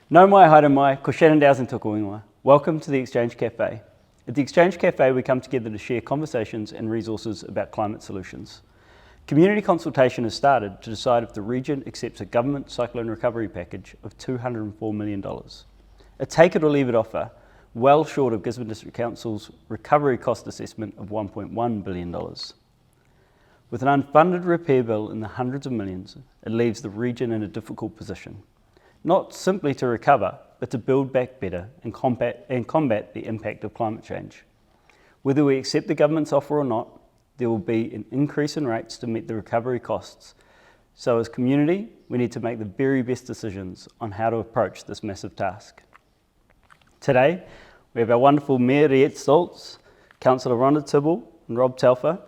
No mai haere mai, ko Shannon Dowes and tuku ingoa. Welcome to the Exchange Café. At the Exchange Café, we come together to share conversations and resources about climate solutions. Community consultation has started to decide if the region accepts a government cyclone recovery package of $204 million. A take it or leave it offer, well short of Gisborne District Council's recovery cost assessment of $1.1 billion. With an unfunded repair bill in the hundreds of millions, it leaves the region in a difficult position. Not simply to recover, but to build back better and combat the impact of climate change. Whether we accept the government's offer or not, there will be an increase in rates to meet the recovery costs. So as community, we need to make the very best decisions on how to approach this massive task. Today, we have our wonderful Mayor Rehette Stoltz, Councillor Rhonda Tibble and Rob Telfor,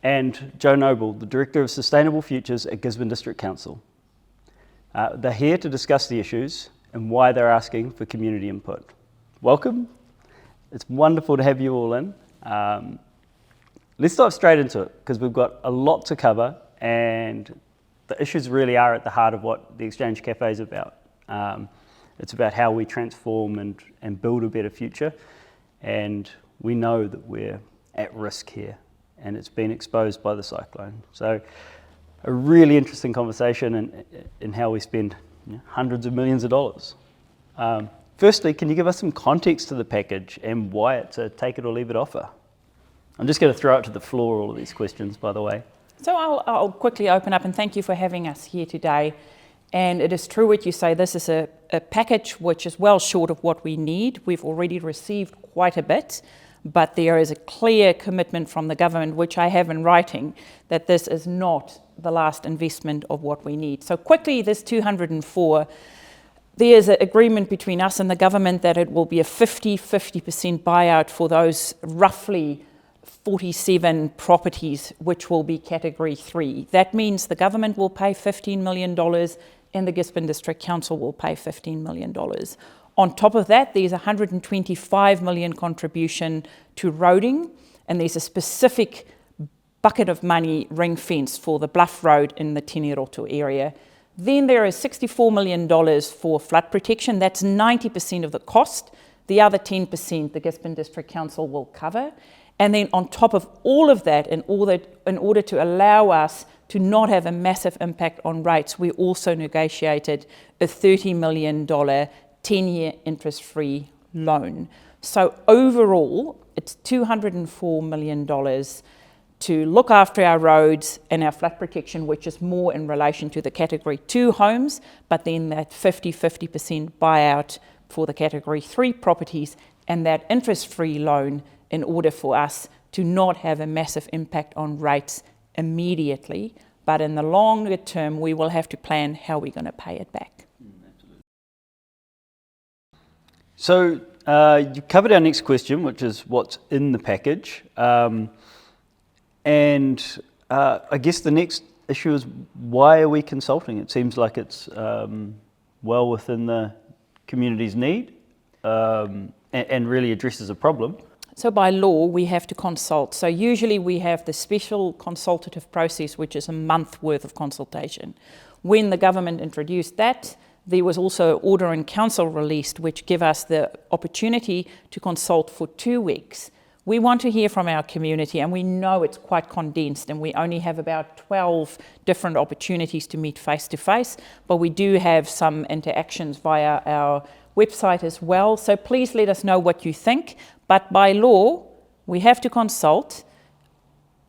and Joe Noble, the Director of Sustainable Futures at Gisborne District Council. They're here to discuss the issues and why they're asking for community input. Welcome. It's wonderful to have you all in. Let's dive straight into it because we've got a lot to cover and the issues really are at the heart of what the Exchange Café is about. It's about how we transform and build a better future, and we know that we're at risk here and it's been exposed by the cyclone. So a really interesting conversation in how we spend hundreds of millions of dollars. Firstly, can you give us some context to the package and why it's a take it or leave it offer? I'm just going to throw it to the floor, all of these questions, by the way. So I'll quickly open up and thank you for having us here today. And it is true what you say, this is a package which is well short of what we need. We've already received quite a bit, but there is a clear commitment from the government, which I have in writing, that this is not the last investment of what we need. So quickly, this 204, there's an agreement between us and the government that it will be a 50% buyout for those roughly 47 properties which will be category 3. That means the government will pay $15 million and the Gisborne District Council will pay $15 million. On top of that, there's a $125 million contribution to roading, and there's a specific bucket of money ring fence for the Bluff Road in the Tiniroto area. Then there is $64 million for flood protection. That's 90% of the cost. The other 10% the Gisborne District Council will cover. And then on top of all of that, in order to allow us to not have a massive impact on rates, we also negotiated a $30 million 10-year interest-free loan. So overall, it's $204 million to look after our roads and our flood protection, which is more in relation to the category 2 homes, but then that 50% buyout for the category 3 properties and that interest-free loan in order for us to not have a massive impact on rates immediately, but in the longer term, we will have to plan how we're going to pay it back. So you covered our next question, which is what's in the package. And I guess the next issue is why are we consulting? It seems like it's well within the community's need and really addresses a problem. So by law, we have to consult. So usually we have the special consultative process, which is a month worth of consultation. When the government introduced that, there was also an order in council released, which give us the opportunity to consult for 2 weeks. We want to hear from our community, and we know it's quite condensed, and we only have about 12 different opportunities to meet face-to-face, but we do have some interactions via our website as well. So please let us know what you think. But by law, we have to consult.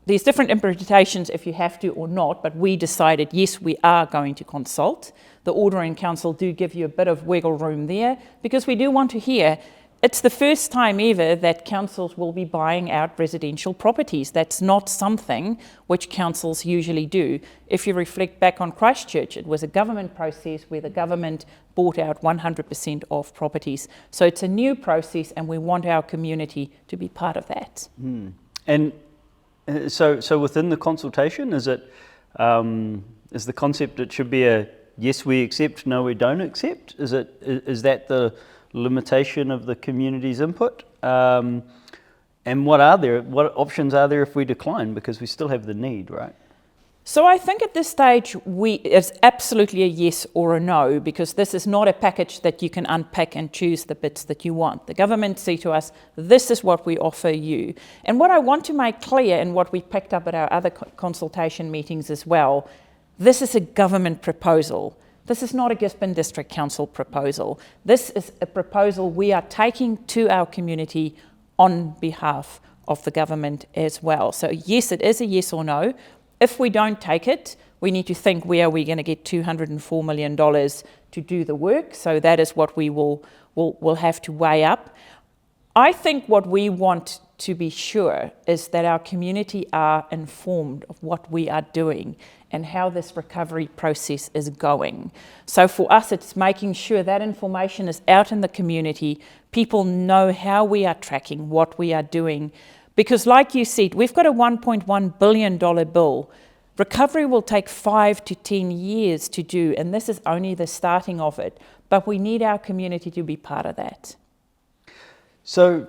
There's different interpretations if you have to or not, but we decided, yes, we are going to consult. The order in council do give you a bit of wiggle room there because we do want to hear. It's the first time ever that councils will be buying out residential properties. That's not something which councils usually do. If you reflect back on Christchurch, it was a government process where the government bought out 100% of properties. So it's a new process and we want our community to be part of that. And so within the consultation, is the concept it should be a yes we accept, no we don't accept? Is that the limitation of the community's input? And what options are there if we decline? Because we still have the need, right? So I think at this stage it's absolutely a yes or a no, because this is not a package that you can unpack and choose the bits that you want. The government say to us, this is what we offer you. And what I want to make clear, and what we picked up at our other consultation meetings as well, this is a government proposal. This is not a Gisborne District Council proposal. This is a proposal we are taking to our community on behalf of the government as well. So yes, it is a yes or no. If we don't take it, we need to think, where are we going to get $204 million to do the work? So that is what we will have to weigh up. I think what we want to be sure is that our community are informed of what we are doing and how this recovery process is going. So for us, it's making sure that information is out in the community. People know how we are tracking, what we are doing. Because like you said, we've got a $1.1 billion bill. Recovery will take 5 to 10 years to do, and this is only the starting of it. But we need our community to be part of that. So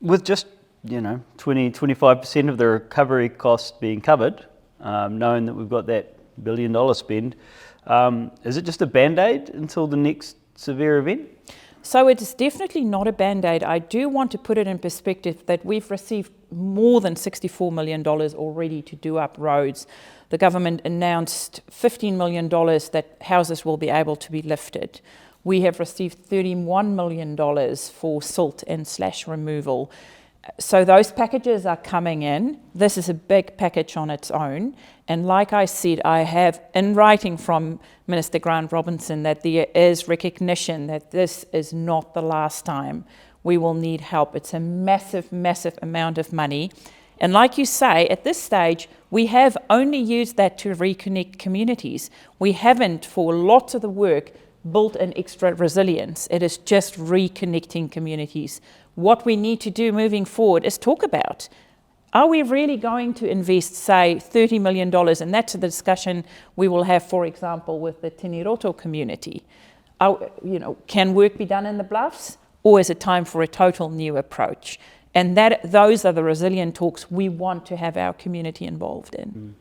with just 25% of the recovery cost being covered, knowing that we've got that $1 billion spend, is it just a Band-Aid until the next severe event? So it is definitely not a Band-Aid. I do want to put it in perspective that we've received more than $64 million already to do up roads. The government announced $15 million that houses will be able to be lifted. We have received $31 million for silt and slash removal. So those packages are coming in. This is a big package on its own. And like I said, I have in writing from Minister Grant Robinson that there is recognition that this is not the last time we will need help. It's a massive, massive amount of money. And like you say, at this stage, we have only used that to reconnect communities. We haven't, for lots of the work, built an extra resilience. It is just reconnecting communities. What we need to do moving forward is talk about, are we really going to invest, say, $30 million? And that's the discussion we will have, for example, with the Tiniroto community. Can work be done in the bluffs, or is it time for a total new approach? And those are the resilient talks we want to have our community involved in.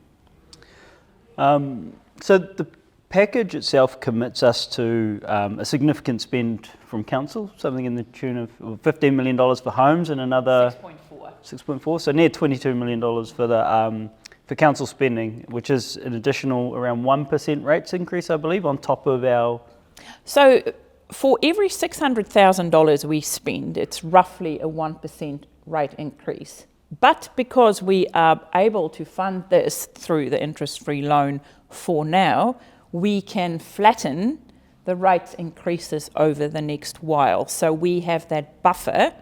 So the package itself commits us to a significant spend from council, something in the tune of $15 million for homes and another 6.4, so near $22 million for the for council spending, which is an additional around 1% rates increase, I believe, on top of our. So for every $600,000 we spend, it's roughly a 1% rate increase. But because we are able to fund this through the interest-free loan for now, we can flatten the rates increases over the next while. So we have that buffer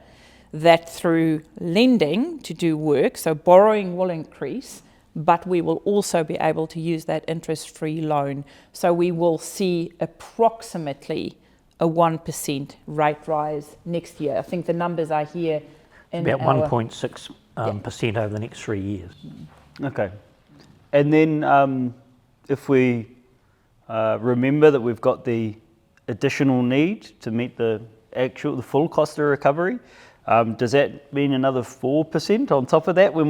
that through lending to do work, so borrowing will increase, but we will also be able to use that interest-free loan. So we will see approximately a 1% rate rise next year. I think the numbers are here. About 1.6% over the next 3 years. Okay. And then if we remember that we've got the additional need to meet the full cost of recovery, does that mean another 4% on top of that when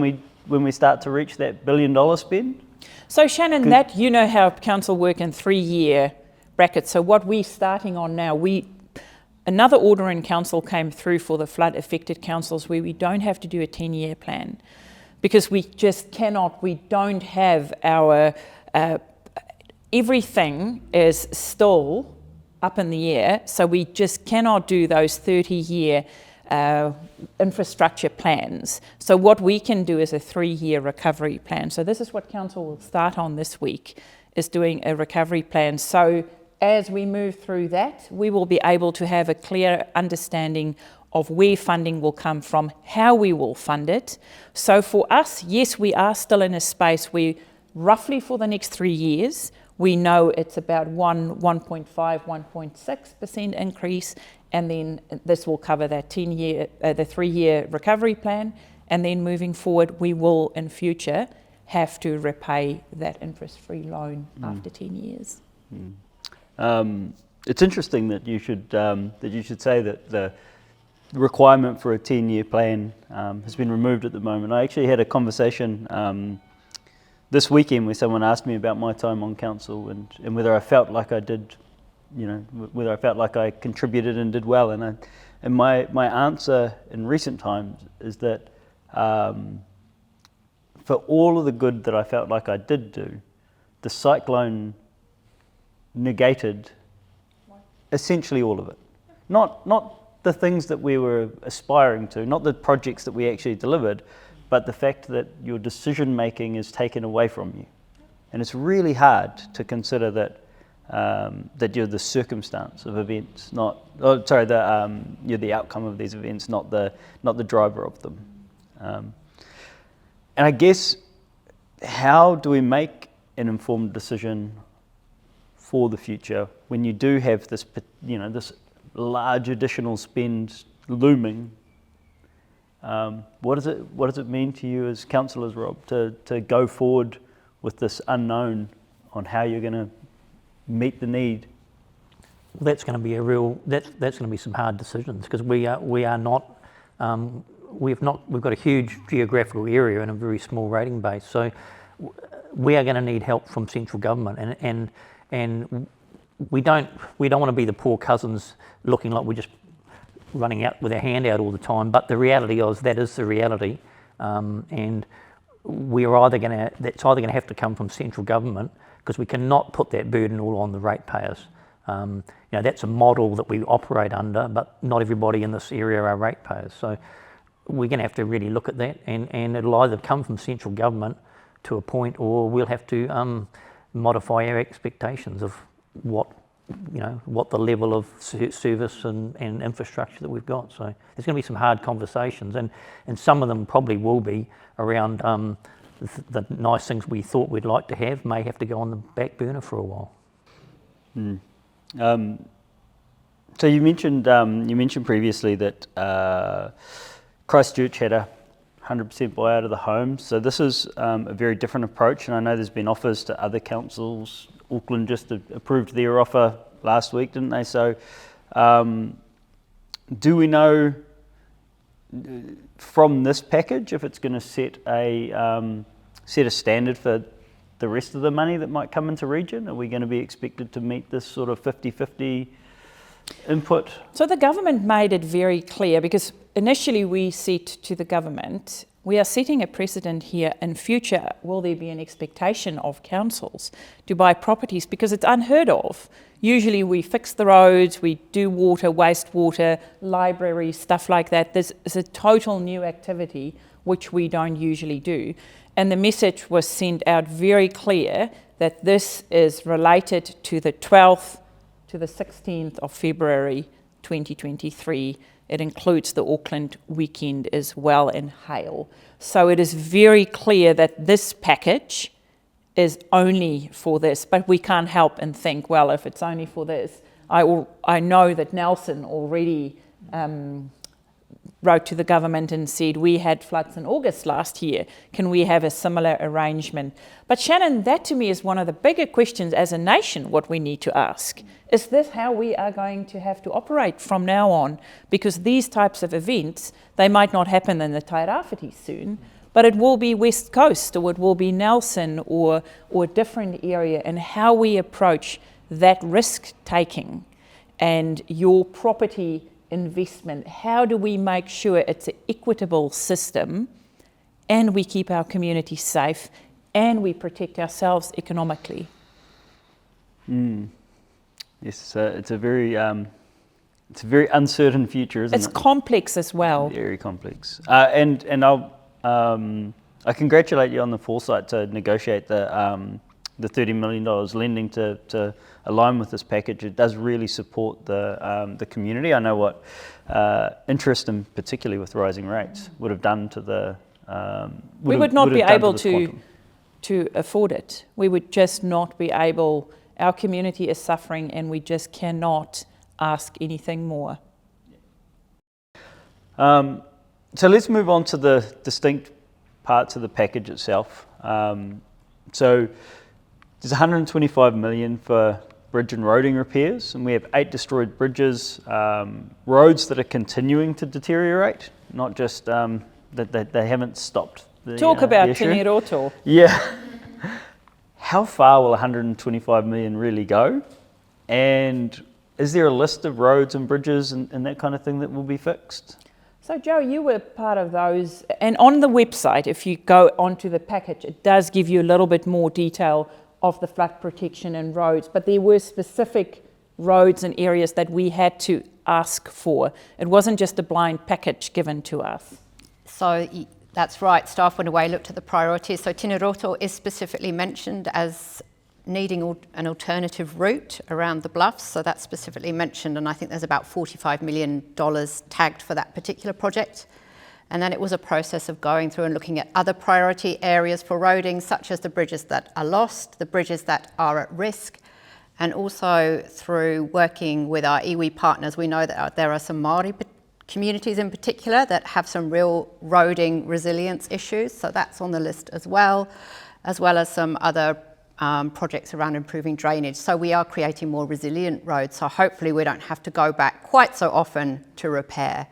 we start to reach that $1 billion spend? So Shannon, that you know how council work in 3-year brackets. So what we're starting on now, another order in council came through for the flood affected councils where we don't have to do a 10-year plan because we just cannot, we don't have our, everything is still up in the air. So we just cannot do those 30-year infrastructure plans. So what we can do is a 3-year recovery plan. So this is what council will start on this week, is doing a recovery plan. So as we move through that, we will be able to have a clear understanding of where funding will come from, how we will fund it. So for us, yes, we are still in a space where roughly for the next 3 years, we know it's about 1.5, 1.6% increase, and then this will cover that 10-year, the 3-year recovery plan, and then moving forward, we will in future have to repay that interest-free loan after 10 years. It's interesting that you should say that the requirement for a 10-year plan has been removed at the moment. I actually had a conversation this weekend where someone asked me about my time on council and whether I felt like I did, whether I felt like I contributed and did well. And my answer in recent times is that for all of the good that I felt like I did do, the cyclone negated essentially all of it. Not the things that we were aspiring to, not the projects that we actually delivered, but the fact that your decision making is taken away from you. And it's really hard to consider that that you're the circumstance of events, you're the outcome of these events, not the driver of them. And I guess, how do we make an informed decision for the future when you do have this, this large additional spend looming? What does it mean to you as councillors, Rob, to go forward with this unknown on how you're going to meet the need? Well, that's going to be that's going to be some hard decisions, because we've got a huge geographical area and a very small rating base. So we are going to need help from central government, and we don't want to be the poor cousins looking like we're just running out with our hand out all the time. But the reality is that is the reality, and that's either going to have to come from central government, because we cannot put that burden all on the ratepayers. That's a model that we operate under, but not everybody in this area are ratepayers. So we're going to have to really look at that, and it'll either come from central government to a point, or we'll have to modify our expectations of what the level of service and infrastructure that we've got. So there's going to be some hard conversations, and some of them probably will be around the nice things we thought we'd like to have may have to go on the back burner for a while. So you mentioned previously that Christchurch had a 100% buyout of the homes. So this is a very different approach, and I know there's been offers to other councils. Auckland just approved their offer last week, didn't they? So do we know from this package if it's going to set a standard for the rest of the money that might come into region? Are we going to be expected to meet this sort of 50-50 input? So the government made it very clear, because initially we said to the government, we are setting a precedent here. In future, will there be an expectation of councils to buy properties? Because it's unheard of. Usually we fix the roads, we do water, wastewater, libraries, stuff like that. This is a total new activity which we don't usually do. And the message was sent out very clear that this is related to the 12th to the 16th of February 2023. It includes the Auckland weekend as well in hail. So it is very clear that this package is only for this, but we can't help and think, well, if it's only for this, I know that Nelson already wrote to the government and said, we had floods in August last year, can we have a similar arrangement? But Shannon, that to me is one of the bigger questions as a nation, what we need to ask. Is this how we are going to have to operate from now on? Because these types of events, they might not happen in the Tairāwhiti soon, but it will be West Coast, or it will be Nelson, or a different area, and how we approach that risk taking and your property investment. How do we make sure it's an equitable system, and we keep our community safe, and we protect ourselves economically? Yes, it's a very uncertain future, isn't it? It's complex as well. Very complex. And I congratulate you on the foresight to negotiate the $30 million lending to align with this package. It does really support the community. I know what interest, and particularly with rising rates, would have done to the. We would not be able to afford it. We would just not be able. Our community is suffering, and we just cannot ask anything more. So let's move on to the distinct parts of the package itself. So there's 125 million for bridge and roading repairs, and we have 8 destroyed bridges, roads that are continuing to deteriorate, not just that they haven't stopped. Talk about Tini Roto. Yeah. how far will 125 million really go? And is there a list of roads and bridges and that kind of thing that will be fixed? So Joe, you were part of those, and on the website, if you go onto the package, it does give you a little bit more detail of the flood protection and roads, but there were specific roads and areas that we had to ask for. It wasn't just a blind package given to us. So that's right, staff went away, looked at the priorities. So Tiniroto is specifically mentioned as needing an alternative route around the bluffs, so that's specifically mentioned, and I think there's about $45 million tagged for that particular project. And then it was a process of going through and looking at other priority areas for roading, such as the bridges that are lost, the bridges that are at risk, and also through working with our iwi partners. We know that there are some Māori communities in particular that have some real roading resilience issues, so that's on the list as well as some other projects around improving drainage. So we are creating more resilient roads, so hopefully we don't have to go back quite so often to repair.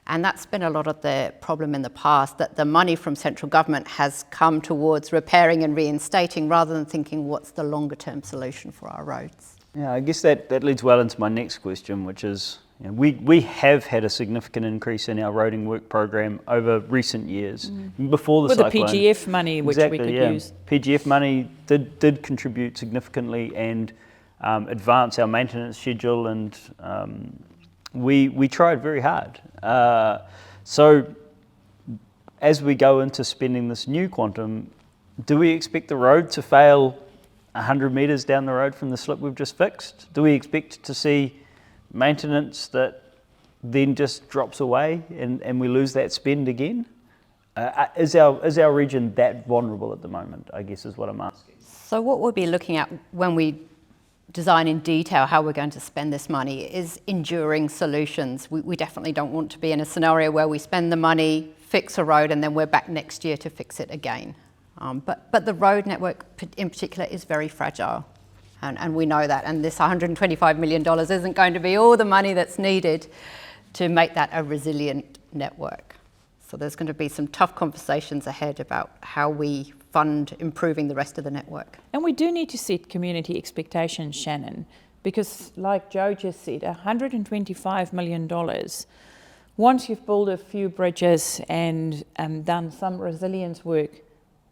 And that's been a lot of the problem in the past, that the money from central government has come towards repairing and reinstating rather than thinking what's the longer term solution for our roads. Yeah, I guess that leads well into my next question, which is, you know, we have had a significant increase in our roading work program over recent years. Before the cyclone. With the PGF money, which we could use. PGF money did contribute significantly and advance our maintenance schedule, and we tried very hard. So as we go into spending this new quantum, do we expect the road to fail 100 metres down the road from the slip we've just fixed? Do we expect to see maintenance that then just drops away and we lose that spend again? Is our region that vulnerable at the moment, I guess is what I'm asking. So what we'll be looking at when we design in detail how we're going to spend this money is enduring solutions. We definitely don't want to be in a scenario where we spend the money, fix a road, and then we're back next year to fix it again. But the road network in particular is very fragile. And we know that, and this $125 million isn't going to be all the money that's needed to make that a resilient network. So there's going to be some tough conversations ahead about how we fund improving the rest of the network. And we do need to set community expectations, Shannon, because like Joe just said, $125 million, once you've built a few bridges and done some resilience work,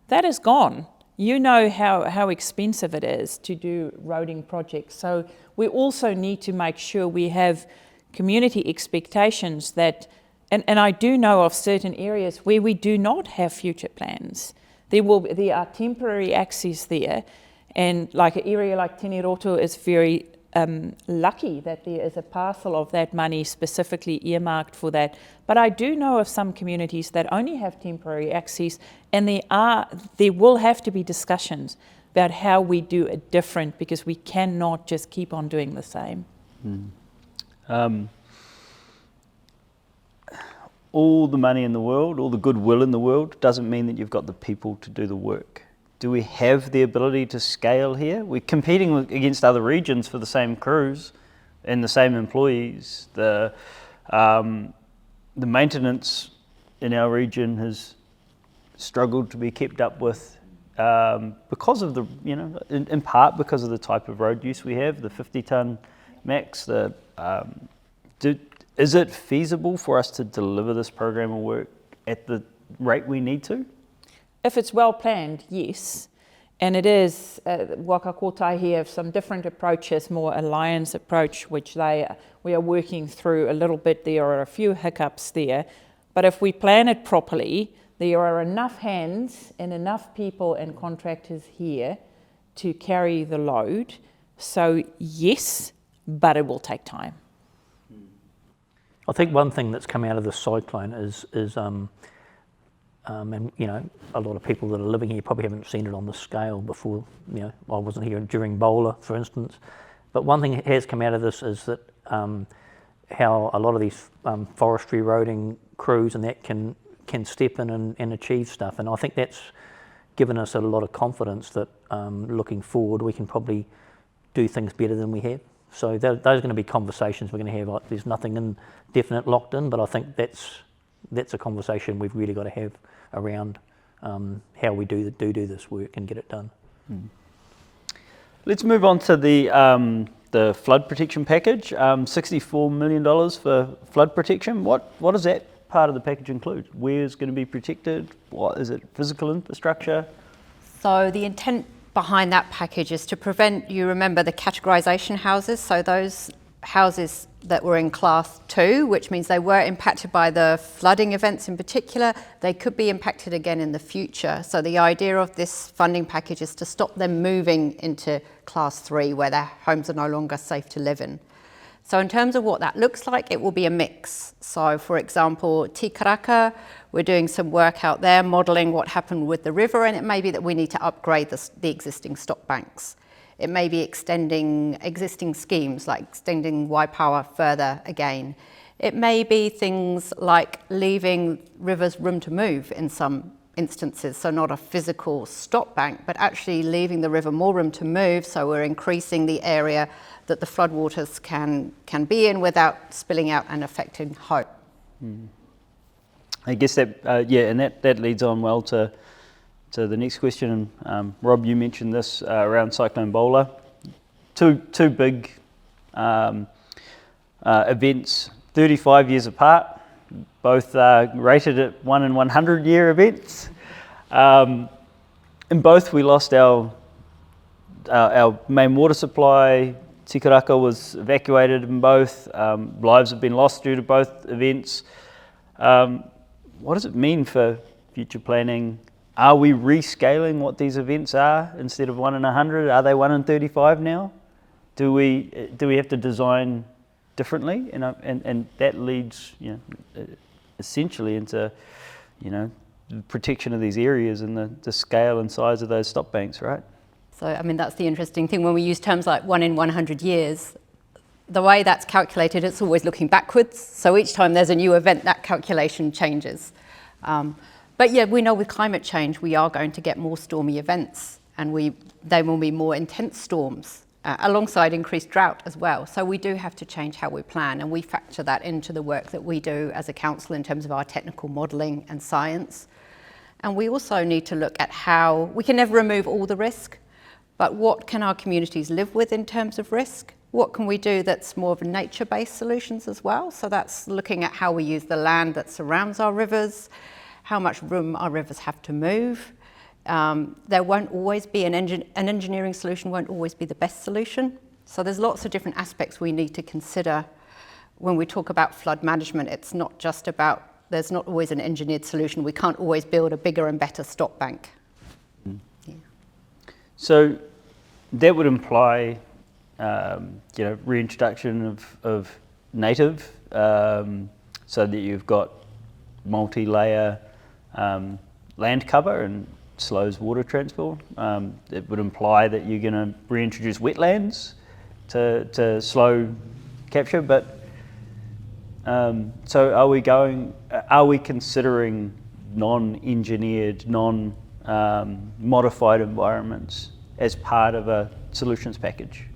that is gone. You know how expensive it is to do roading projects. So we also need to make sure we have community expectations that, and I do know of certain areas where we do not have future plans. There are temporary access there, and like an area like Tiniroto is very lucky that there is a parcel of that money specifically earmarked for that. But I do know of some communities that only have temporary access, and there will have to be discussions about how we do it different, because we cannot just keep on doing the same. All the money in the world, all the goodwill in the world doesn't mean that you've got the people to do the work. Do we have the ability to scale here? We're competing against other regions for the same crews and the same employees. The maintenance in our region has struggled to be kept up with because of the, in part because of the type of road use we have, the 50-tonne max. Is it feasible for us to deliver this program of work at the rate we need to? If it's well planned, yes. And it is, Waka Kotai here have some different approaches, more alliance approach, which we are working through a little bit. There are a few hiccups there. But if we plan it properly, there are enough hands and enough people and contractors here to carry the load. So yes, but it will take time. I think one thing that's come out of the cyclone is and a lot of people that are living here probably haven't seen it on the scale before. I wasn't here during Bowler, for instance. But one thing that has come out of this is that how a lot of these forestry roading crews and that can step in and achieve stuff. And I think that's given us a lot of confidence that looking forward, we can probably do things better than we have. So those are going to be conversations we're going to have. Like, there's nothing definite locked in, but I think that's a conversation we've really got to have around how we do this work and get it done. Let's move on to the flood protection package. $64 million for flood protection. What does that part of the package include? Where's going to be protected? What is it? Physical infrastructure? So the intent behind that package is to prevent, you remember the categorisation houses, so those houses that were in class 2, which means they were impacted by the flooding events in particular, they could be impacted again in the future. So the idea of this funding package is to stop them moving into class 3 where their homes are no longer safe to live in. So in terms of what that looks like, it will be a mix. So for example, Tikaraka, we're doing some work out there modelling what happened with the river, and it may be that we need to upgrade the existing stock banks. It may be extending existing schemes, like extending Y Power further again. It may be things like leaving rivers room to move in some instances, so not a physical stop bank, but actually leaving the river more room to move, so we're increasing the area that the floodwaters can be in without spilling out and affecting home. I guess that, and that leads on well to the next question. Rob, you mentioned this around Cyclone Bowler. Two big events, 35 years apart, both rated at 1 in 100 year events. In both we lost our main water supply. Tikaraka was evacuated in both. Lives have been lost due to both events. What does it mean for future planning? Are we rescaling what these events are instead of 1 in 100? Are they 1 in 35 now? Do we have to design differently? And that leads, essentially into, the protection of these areas and the scale and size of those stop banks, right? So, I mean, that's the interesting thing when we use terms like 1 in 100 years. The way that's calculated, it's always looking backwards. So each time there's a new event, that calculation changes. But yeah, we know with climate change, we are going to get more stormy events, and they will be more intense storms alongside increased drought as well. So we do have to change how we plan, and we factor that into the work that we do as a council in terms of our technical modelling and science. And we also need to look at how we can never remove all the risk, but what can our communities live with in terms of risk? What can we do that's more of nature-based solutions as well? So that's looking at how we use the land that surrounds our rivers, how much room our rivers have to move. There won't always be an engineering solution won't always be the best solution. So there's lots of different aspects we need to consider when we talk about flood management. It's not just about, there's not always an engineered solution. We can't always build a bigger and better stop bank. Yeah. So that would imply, reintroduction of native, so that you've got multi-layer land cover and slows water transport. It would imply that you're going to reintroduce wetlands to slow capture, but so are we considering non-engineered, non-modified environments as part of a solutions package?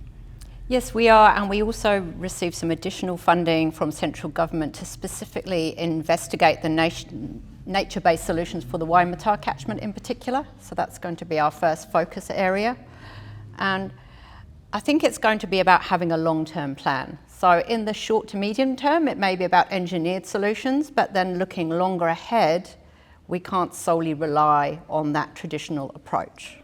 Yes, we are, and we also received some additional funding from central government to specifically investigate the nature-based solutions for the Waimata catchment in particular. So that's going to be our first focus area. And I think it's going to be about having a long-term plan. So in the short to medium term, it may be about engineered solutions, but then looking longer ahead, we can't solely rely on that traditional approach.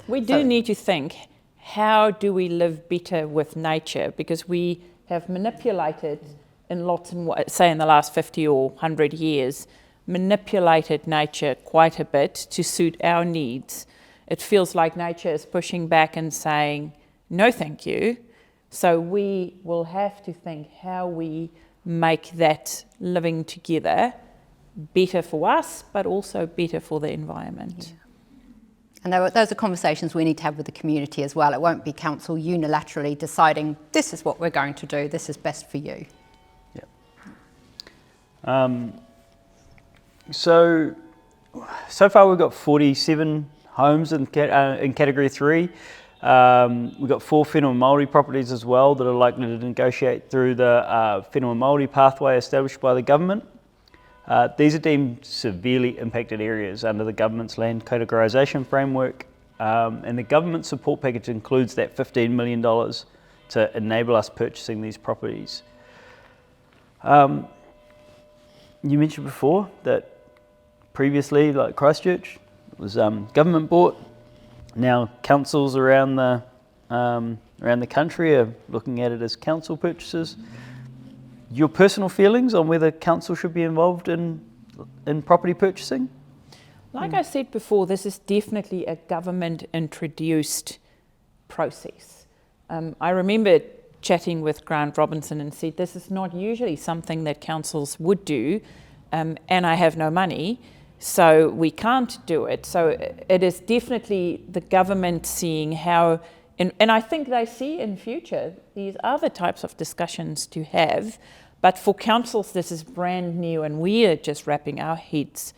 We do need to think, how do we live better with nature? Because we have manipulated in lots, say in the last 50 or 100 years, manipulated nature quite a bit to suit our needs. It feels like nature is pushing back and saying, no thank you. So we will have to think how we make that living together better for us, but also better for the environment. Yeah. And those are conversations we need to have with the community as well. It won't be council unilaterally deciding this is what we're going to do, this is best for you. Yeah. So far we've got 47 homes in Category 3. We've got 4 whenua Māori properties as well that are likely to negotiate through the whenua Māori pathway established by the government. These are deemed severely impacted areas under the government's land categorisation framework, and the government support package includes that $15 million to enable us purchasing these properties. You mentioned before that previously, like Christchurch, it was government bought. Now councils around the country are looking at it as council purchases. Your personal feelings on whether council should be involved in property purchasing? Like I said before, this is definitely a government-introduced process. I remember chatting with Grant Robinson and said, this is not usually something that councils would do, and I have no money, so we can't do it. So it is definitely the government seeing how, and I think they see in future these other types of discussions to have, but for councils this is brand new, and we are just wrapping our heads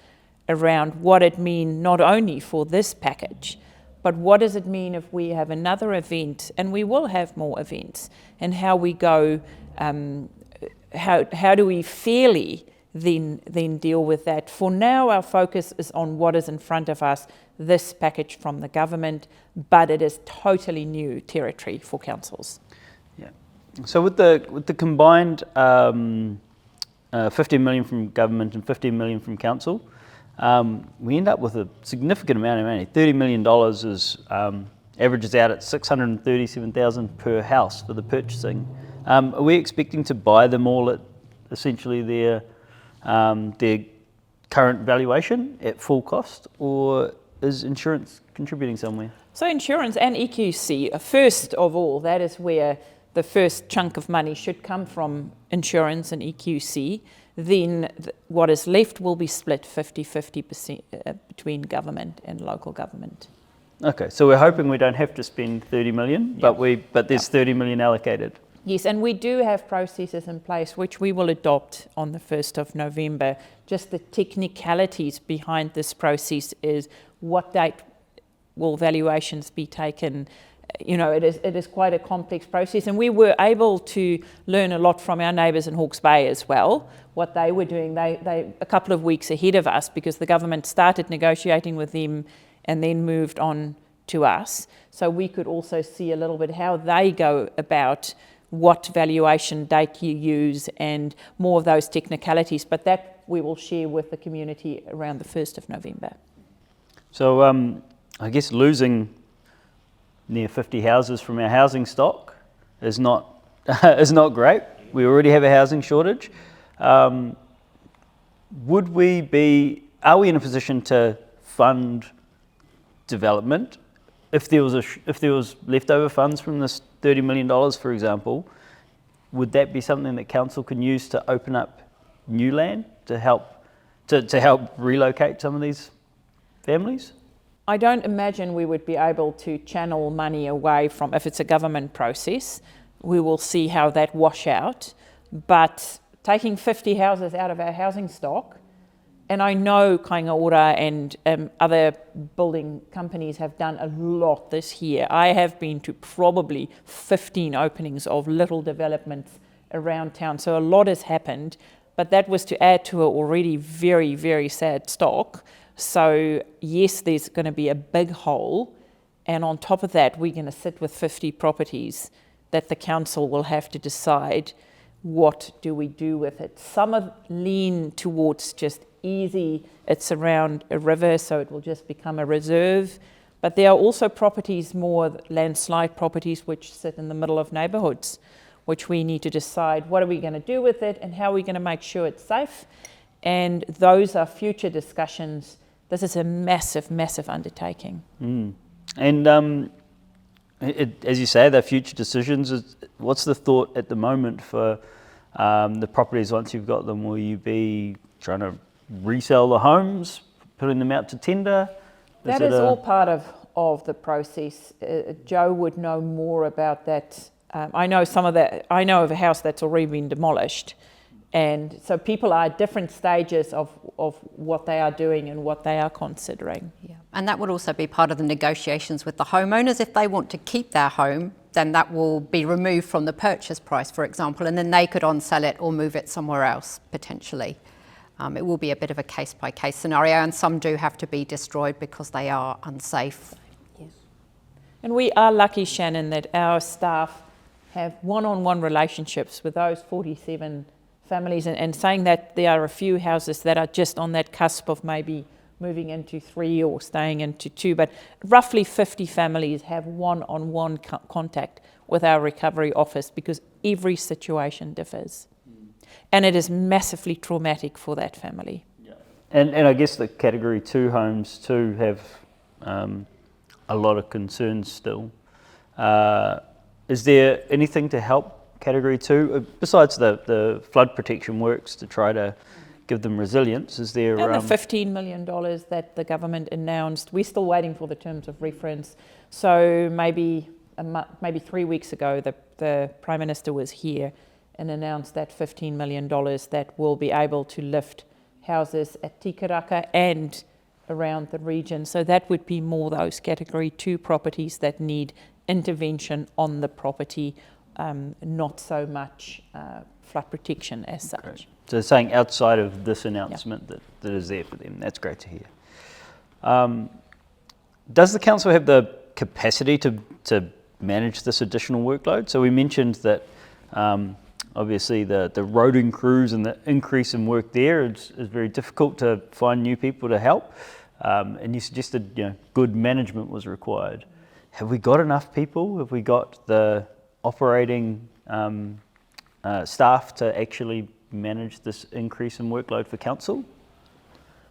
around what it means not only for this package, but what does it mean if we have another event, and we will have more events, and how we go, how do we fairly then deal with that. For now, our focus is on what is in front of us, this package from the government, but it is totally new territory for councils. Yeah. So with the combined 15 million from government and 15 million from council, we end up with a significant amount of money. $30 million is averages out at $637,000 per house for the purchasing. Are we expecting to buy them all at essentially their current valuation at full cost, or is insurance contributing somewhere? So insurance and EQC, first of all, that is where the first chunk of money should come from, insurance and EQC. Then what is left will be split 50-50% between government and local government. Okay, so we're hoping we don't have to spend 30 million, but there's 30 million allocated. Yes, and we do have processes in place which we will adopt on the 1st of November. Just the technicalities behind this process is what date will valuations be taken. You know, it is quite a complex process, and we were able to learn a lot from our neighbours in Hawke's Bay as well, what they were doing. They a couple of weeks ahead of us, because the government started negotiating with them and then moved on to us. So we could also see a little bit how they go about what valuation date you use and more of those technicalities, but that we will share with the community around the 1st of November. So I guess losing near 50 houses from our housing stock is not great. We already have a housing shortage. Are we in a position to fund development if there was leftover funds from this $30 million, for example? Would that be something that council can use to open up new land to help relocate some of these families? I don't imagine we would be able to channel money away from, if it's a government process. We will see how that wash out. But taking 50 houses out of our housing stock, and I know Kaingaora and other building companies have done a lot this year. I have been to probably 15 openings of little developments around town, so a lot has happened, but that was to add to an already very, very sad stock. So yes, there's going to be a big hole, and on top of that, we're going to sit with 50 properties that the council will have to decide what do we do with it. Some lean towards just easy, it's around a river, so it will just become a reserve. But there are also properties, more landslide properties, which sit in the middle of neighbourhoods, which we need to decide what are we going to do with it and how are we going to make sure it's safe. And those are future discussions. This is a massive, massive undertaking. And as you say, they're future decisions. What's the thought at the moment for the properties once you've got them? Will you be trying to resell the homes, putting them out to tender? That is all part of the process. Joe would know more about that. I know some of that. I know of a house that's already been demolished, and so people are at different stages of what they are doing and what they are considering. Yeah, and that would also be part of the negotiations with the homeowners. If they want to keep their home, then that will be removed from the purchase price, for example, and then they could on-sell it or move it somewhere else potentially. It will be a bit of a case-by-case scenario, and some do have to be destroyed because they are unsafe. Yes. And we are lucky, Shannon, that our staff have one-on-one relationships with those 47 families, and saying that there are a few houses that are just on that cusp of maybe moving into 3 or staying into 2, but roughly 50 families have one-on-one contact with our recovery office, because every situation differs. And it is massively traumatic for that family. Yeah. And I guess the Category 2 homes too have a lot of concerns still. Is there anything to help Category 2, besides the flood protection works to try to give them resilience? Is there... And the $15 million that the government announced, we're still waiting for the terms of reference. So maybe 3 weeks ago, the Prime Minister was here and announced that $15 million that will be able to lift houses at Tikaraka and around the region. So that would be more those Category 2 properties that need intervention on the property, not so much flood protection as such. Great. So saying outside of this announcement that is there for them. That's great to hear. Does the council have the capacity to manage this additional workload? So we mentioned that obviously the roading crews and the increase in work there is very difficult to find new people to help. And you suggested good management was required. Have we got enough people? Have we got the operating staff to actually manage this increase in workload for council?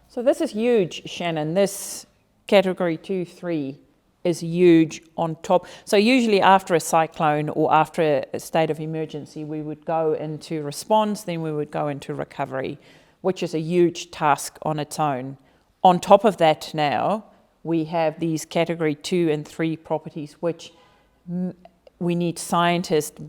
So this is huge, Shannon. This Category 2, 3 is huge on top. So usually after a cyclone or after a state of emergency, we would go into response, then we would go into recovery, which is a huge task on its own. On top of that now, we have these Category 2 and 3 properties, which we need scientists,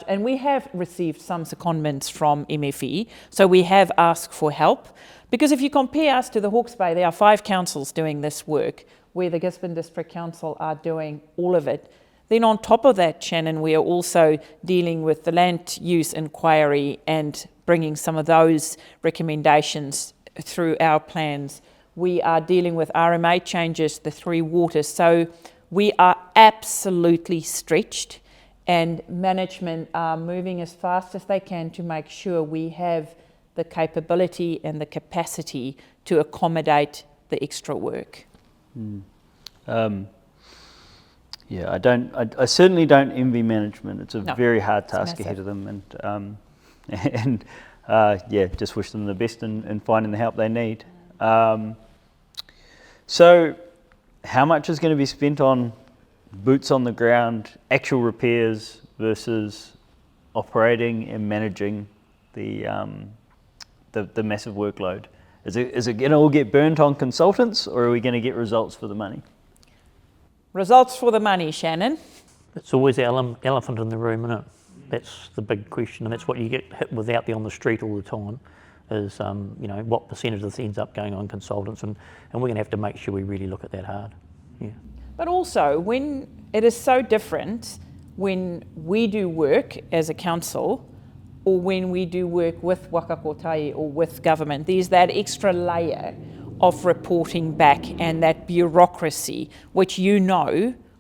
and we have received some secondments from MFE, so we have asked for help. Because if you compare us to the Hawke's Bay, there are 5 councils doing this work, where the Gisborne District Council are doing all of it. Then on top of that, Shannon, we are also dealing with the land use inquiry and bringing some of those recommendations through our plans. We are dealing with RMA changes, the 3 waters. So we are absolutely stretched, and management are moving as fast as they can to make sure we have the capability and the capacity to accommodate the extra work. I certainly don't envy management. It's a very hard task ahead of them, and just wish them the best in finding the help they need. So how much is going to be spent on boots on the ground, actual repairs versus operating and managing the massive workload? Is it going to all get burnt on consultants, or are we going to get results for the money? Results for the money, Shannon. It's always the elephant in the room, isn't it? That's the big question, and that's what you get hit with out there on the street all the time, is what percentage of this ends up going on consultants, and we're going to have to make sure we really look at that hard. Yeah. But also, when it is so different when we do work as a council or when we do work with Waka Kotahi or with government, there's that extra layer of reporting back and that bureaucracy, which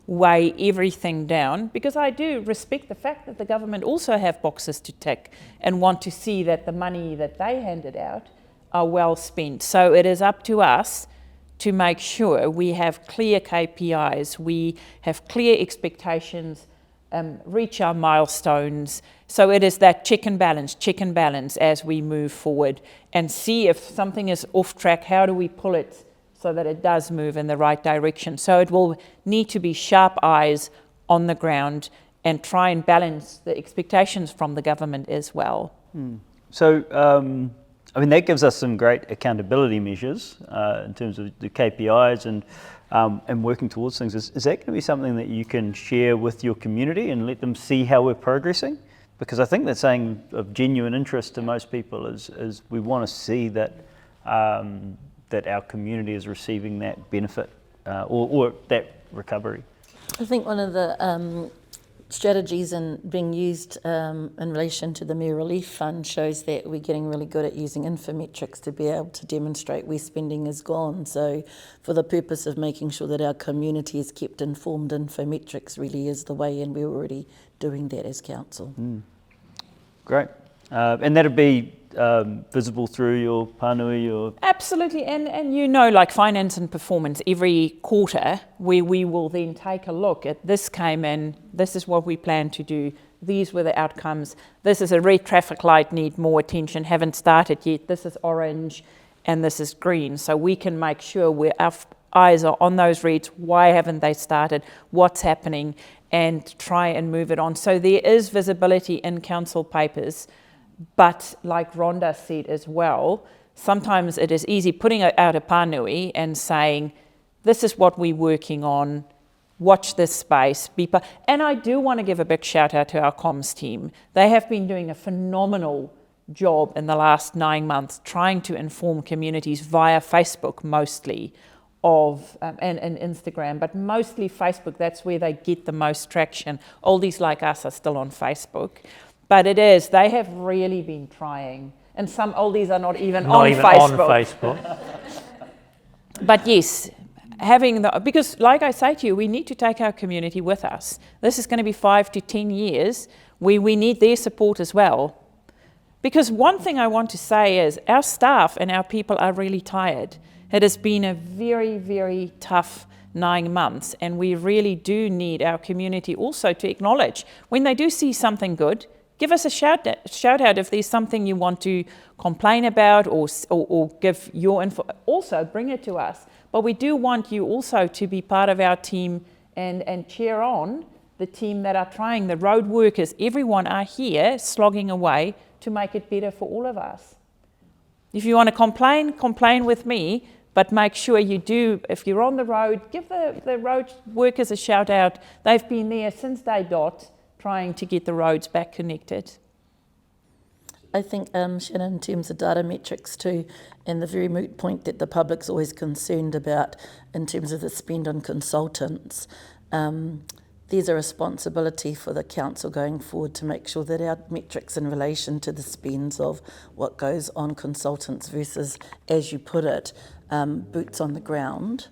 weigh everything down, because I do respect the fact that the government also have boxes to tick and want to see that the money that they handed out are well spent. So it is up to us to make sure we have clear KPIs, we have clear expectations, reach our milestones. So it is that check and balance as we move forward and see if something is off track, how do we pull it so that it does move in the right direction. So it will need to be sharp eyes on the ground and try and balance the expectations from the government as well. So, that gives us some great accountability measures in terms of the KPIs and working towards things. Is that going to be something that you can share with your community and let them see how we're progressing? Because I think that's saying of genuine interest to most people is we want to see that that our community is receiving that benefit or that recovery. I think one of the strategies and being used in relation to the Mayor Relief Fund shows that we're getting really good at using infometrics to be able to demonstrate where spending is gone. So for the purpose of making sure that our community is kept informed, infometrics really is the way, and we're already doing that as council. Great. And that'd be visible through your pānui or... Absolutely, and you know, like finance and performance, every quarter where we will then take a look at this came in, this is what we plan to do, these were the outcomes, this is a red traffic light, need more attention, haven't started yet, this is orange and this is green. So we can make sure our eyes are on those reds, why haven't they started, what's happening, and try and move it on. So there is visibility in council papers. But like Rhonda said as well, sometimes it is easy putting out a pānui and saying, this is what we're working on, watch this space. And I do want to give a big shout out to our comms team. They have been doing a phenomenal job in the last 9 months trying to inform communities via Facebook mostly and Instagram, but mostly Facebook. That's where they get the most traction. Oldies like us are still on Facebook. But they have really been trying. And some oldies are not even on Facebook. But yes, because like I say to you, we need to take our community with us. This is going to be 5 to 10 years where we need their support as well. Because one thing I want to say is our staff and our people are really tired. It has been a very, very tough 9 months, and we really do need our community also to acknowledge when they do see something good. Give us a shout out if there's something you want to complain about or give your info. Also, bring it to us. But we do want you also to be part of our team and cheer on the team that are trying. The road workers, everyone are here slogging away to make it better for all of us. If you want to complain with me, but make sure you do, if you're on the road, give the road workers a shout out. They've been there since day dot, trying to get the roads back connected. I think, Shannon, in terms of data metrics too, and the very moot point that the public's always concerned about in terms of the spend on consultants, there's a responsibility for the council going forward to make sure that our metrics in relation to the spends of what goes on consultants versus, as you put it, boots on the ground.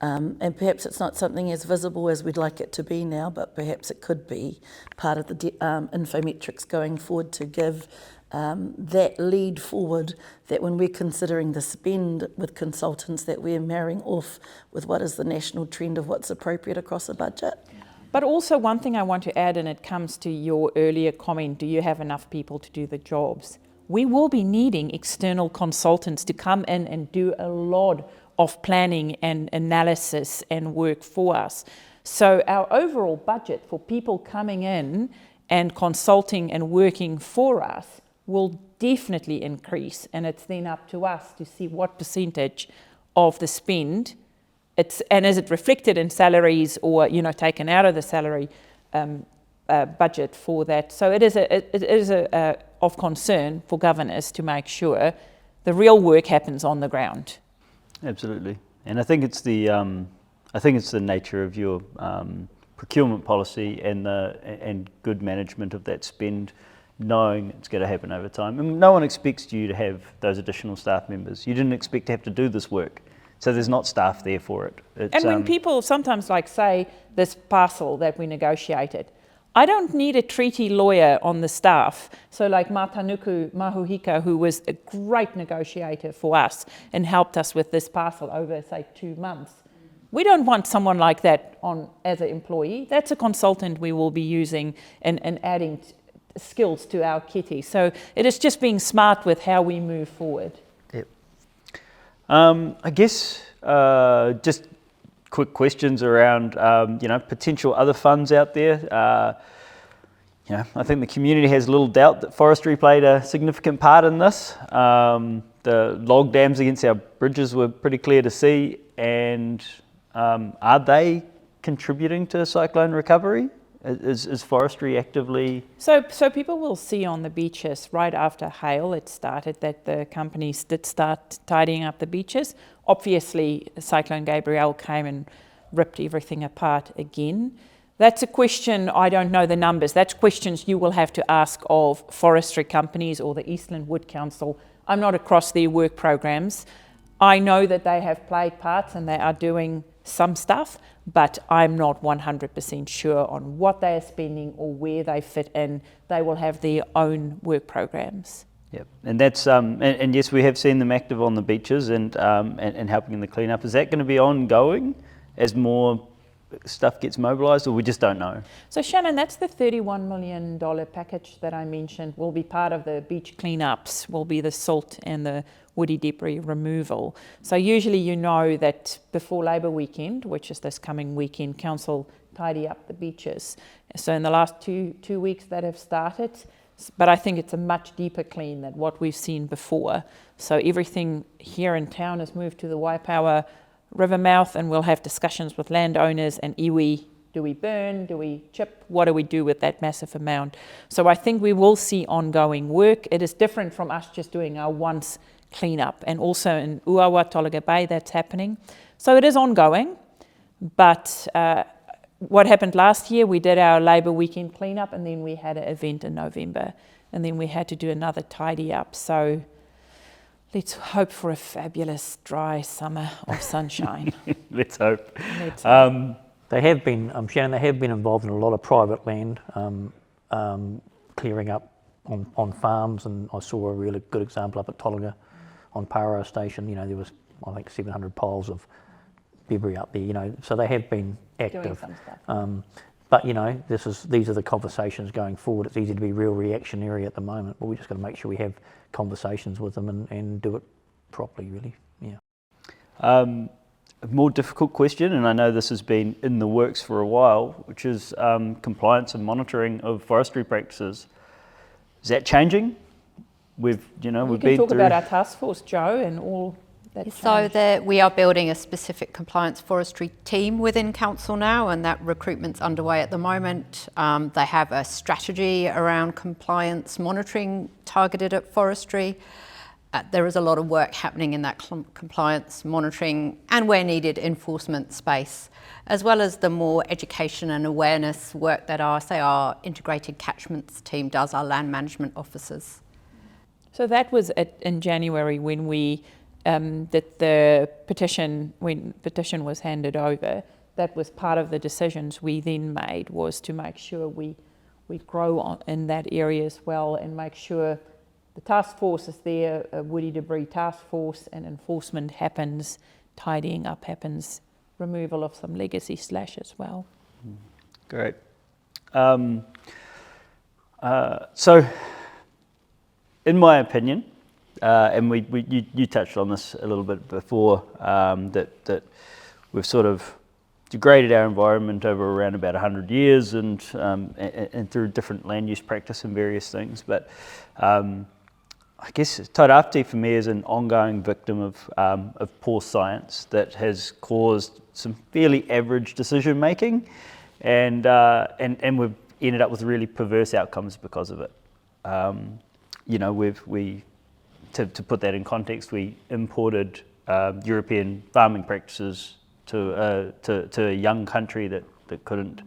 And perhaps it's not something as visible as we'd like it to be now, but perhaps it could be part of the infometrics going forward to give that lead forward, that when we're considering the spend with consultants, that we're marrying off with what is the national trend of what's appropriate across a budget. But also one thing I want to add, and it comes to your earlier comment, do you have enough people to do the jobs? We will be needing external consultants to come in and do a lot of planning and analysis and work for us. So our overall budget for people coming in and consulting and working for us will definitely increase, and it's then up to us to see what percentage of the spend and is it reflected in salaries or taken out of the salary budget for that. So it is of concern for governors to make sure the real work happens on the ground. Absolutely, and I think it's the nature of your procurement policy and good management of that spend, knowing it's going to happen over time. And no one expects you to have those additional staff members. You didn't expect to have to do this work, so there's not staff there for it. And when people sometimes say this parcel that we negotiated, I don't need a treaty lawyer on the staff. So like Matanuku Mahuhika, who was a great negotiator for us and helped us with this parcel over, say, 2 months. We don't want someone like that on as an employee. That's a consultant we will be using and adding skills to our kitty. So it is just being smart with how we move forward. Yep. I guess just quick questions around, potential other funds out there. I think the community has little doubt that forestry played a significant part in this. The log dams against our bridges were pretty clear to see, and are they contributing to cyclone recovery? Is forestry actively... So people will see on the beaches right after hail, it started that the companies did start tidying up the beaches. Obviously, Cyclone Gabrielle came and ripped everything apart again. That's a question, I don't know the numbers. That's questions you will have to ask of forestry companies or the Eastland Wood Council. I'm not across their work programs. I know that they have played parts and they are doing some stuff, but I'm not 100% sure on what they are spending or where they fit in. They will have their own work programs. Yep, and that's and yes, we have seen them active on the beaches and helping in the cleanup. Is that going to be ongoing as more stuff gets mobilised, or we just don't know? So Shannon, that's the $31 million package that I mentioned will be part of the beach cleanups, will be the silt and the woody debris removal. So usually you know that before Labour weekend, which is this coming weekend, council tidy up the beaches. So in the last two weeks that have started, but I think it's a much deeper clean than what we've seen before. So everything here in town has moved to the Waipawa river mouth, and we'll have discussions with landowners and iwi. Do we burn? Do we chip? What do we do with that massive amount? So I think we will see ongoing work. It is different from us just doing our once cleanup, and also in Uawa, Tolaga Bay, that's happening. So it is ongoing, but what happened last year, we did our Labour weekend cleanup, and then we had an event in November, and then we had to do another tidy up. So let's hope for a fabulous dry summer of sunshine. Let's hope. They have been, Shannon, they have been involved in a lot of private land clearing up on farms, and I saw a really good example up at Tolaga on Paro Station. You know, there was, I think, 700 piles of debris up there, you know, so they have been active. Doing some stuff. But, you know, these are the conversations going forward. It's easy to be real reactionary at the moment, but we just got to make sure we have conversations with them and do it properly, really. Yeah. A more difficult question, and I know this has been in the works for a while, which is compliance and monitoring of forestry practices. Is that changing? We can talk about our task force, Joe, and all that. So we are building a specific compliance forestry team within council now, and that recruitment's underway at the moment. They have a strategy around compliance monitoring targeted at forestry. There is a lot of work happening in that compliance monitoring and, where needed, enforcement space, as well as the more education and awareness work that our integrated catchments team does, our land management officers. So that was in January when we did the petition, when petition was handed over. That was part of the decisions we then made, was to make sure we grow in that area as well, and make sure the task force is there, a woody debris task force, and enforcement happens, tidying up happens, removal of some legacy slash as well. Great. So, in my opinion, and you touched on this a little bit before, that we've sort of degraded our environment over around about 100 years, and through different land use practice and various things, but I guess Tairāwhiti for me is an ongoing victim of poor science that has caused some fairly average decision making, and we've ended up with really perverse outcomes because of it. To put that in context, we imported European farming practices to a young country that couldn't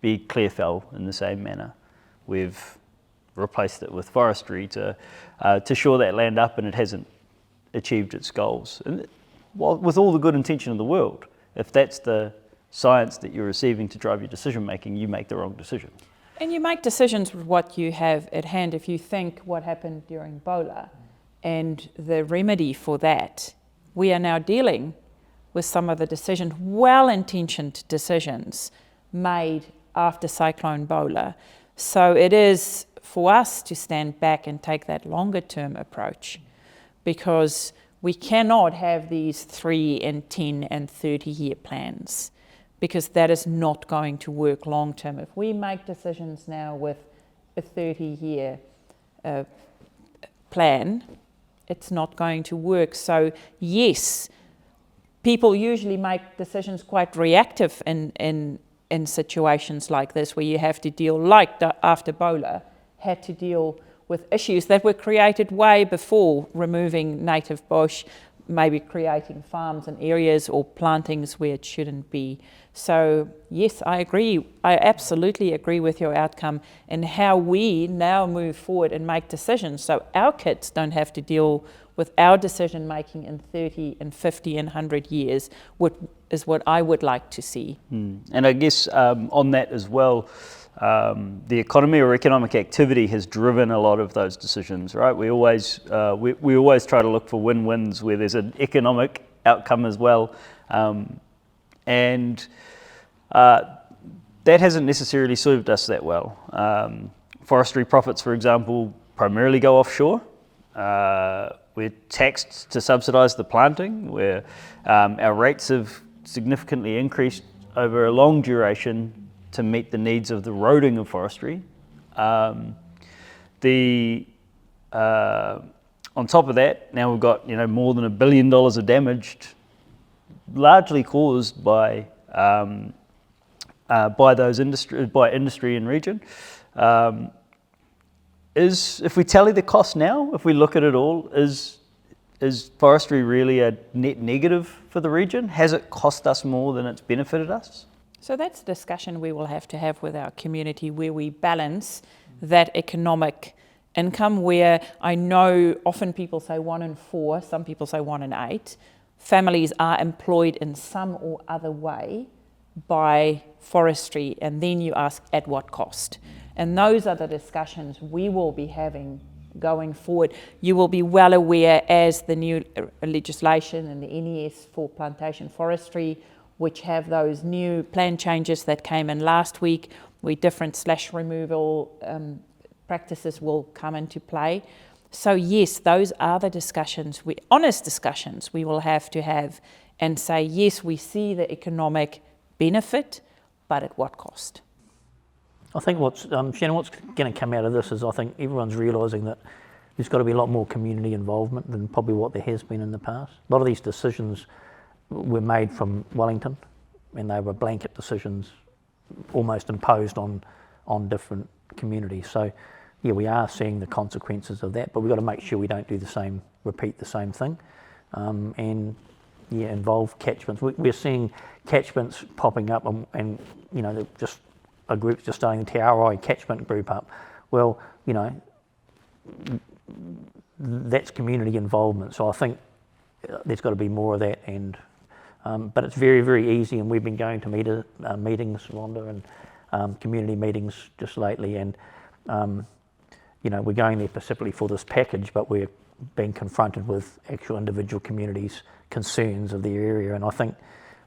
be clear fell in the same manner. We've replaced it with forestry to shore that land up, and it hasn't achieved its goals. And with all the good intention in the world, if that's the science that you're receiving to drive your decision making, you make the wrong decision. And you make decisions with what you have at hand. If you think what happened during Bola and the remedy for that, we are now dealing with some of the decisions, well-intentioned decisions made after Cyclone Bola. So it is for us to stand back and take that longer term approach, because we cannot have these 3 and 10 and 30 year plans, because that is not going to work long term. If we make decisions now with a 30-year plan, it's not going to work. So yes, people usually make decisions quite reactive in situations like this, where you have to deal, like after Bola, had to deal with issues that were created way before removing native bush, maybe creating farms and areas or plantings where it shouldn't be. So yes, I agree. I absolutely agree with your outcome and how we now move forward and make decisions so our kids don't have to deal with our decision making in 30 and 50 and 100 years, is what I would like to see. And I guess on that as well, the economy or economic activity has driven a lot of those decisions, right? We always try to look for win-wins where there's an economic outcome as well, and that hasn't necessarily served us that well. Forestry profits, for example, primarily go offshore. We're taxed to subsidise the planting, where our rates have significantly increased over a long duration to meet the needs of the roading of forestry. On top of that, now we've got more than $1 billion of damage, largely caused by industry and region. If we tally the cost now, if we look at it all, is forestry really a net negative for the region? Has it cost us more than it's benefited us? So that's a discussion we will have to have with our community, where we balance that economic income, where I know often people say 1 in 4, some people say 1 in 8. Families are employed in some or other way by forestry, and then you ask at what cost. And those are the discussions we will be having going forward. You will be well aware, as the new legislation and the NES for plantation forestry, which have those new plan changes that came in last week, where different slash removal practices will come into play. So yes, those are the discussions, honest discussions we will have to have, and say, yes, we see the economic benefit, but at what cost? I think Shannon, what's going to come out of this is I think everyone's realising that there's got to be a lot more community involvement than probably what there has been in the past. A lot of these decisions were made from Wellington, and they were blanket decisions almost imposed on different communities. So yeah, we are seeing the consequences of that, but we've got to make sure we don't repeat the same thing, and involve catchments. We're seeing catchments popping up, and just a group's just starting the Te Aroai catchment group up. Well, that's community involvement. So I think there's got to be more of that, and but it's very, very easy, and we've been going to meetings, Rhonda, and community meetings just lately, and we're going there specifically for this package, but we're being confronted with actual individual communities' concerns of their area. And I think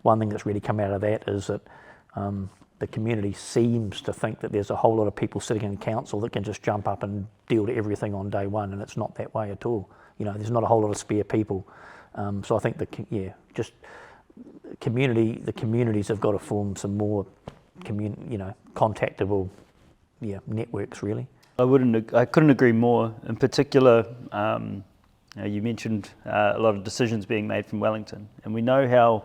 one thing that's really come out of that is that the community seems to think that there's a whole lot of people sitting in council that can just jump up and deal to everything on day one, and it's not that way at all. There's not a whole lot of spare people. So I think the communities have got to form some more contactable networks, really. I couldn't agree more. In particular, you mentioned a lot of decisions being made from Wellington, and we know how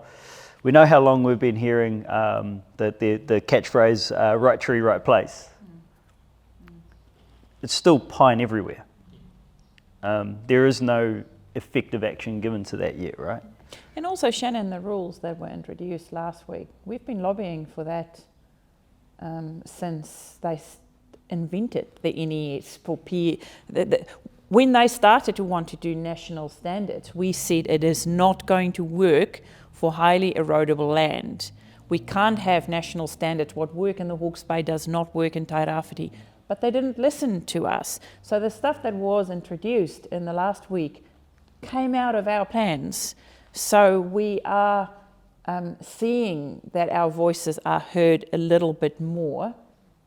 long we've been hearing the catchphrase "right tree, right place." It's still pine everywhere. There is no effective action given to that yet, right? And also, Shannon, the rules that were introduced last week, we've been lobbying for that since they invented the NES for when they started to want to do national standards, we said it is not going to work for highly erodible land. We can't have national standards. What work in the Hawke's Bay does not work in Tairāwhiti. But they didn't listen to us. So the stuff that was introduced in the last week came out of our plans. So we are seeing that our voices are heard a little bit more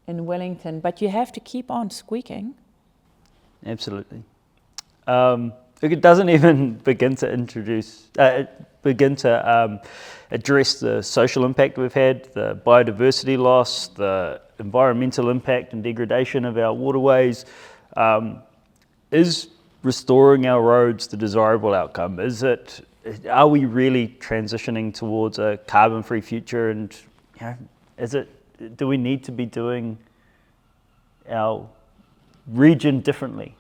in Wellington, but you have to keep on squeaking. Absolutely. It doesn't even begin to address the social impact we've had, the biodiversity loss, the environmental impact and degradation of our waterways. Is restoring our roads the desirable outcome? Are we really transitioning towards a carbon-free future? And do we need to be doing our region differently?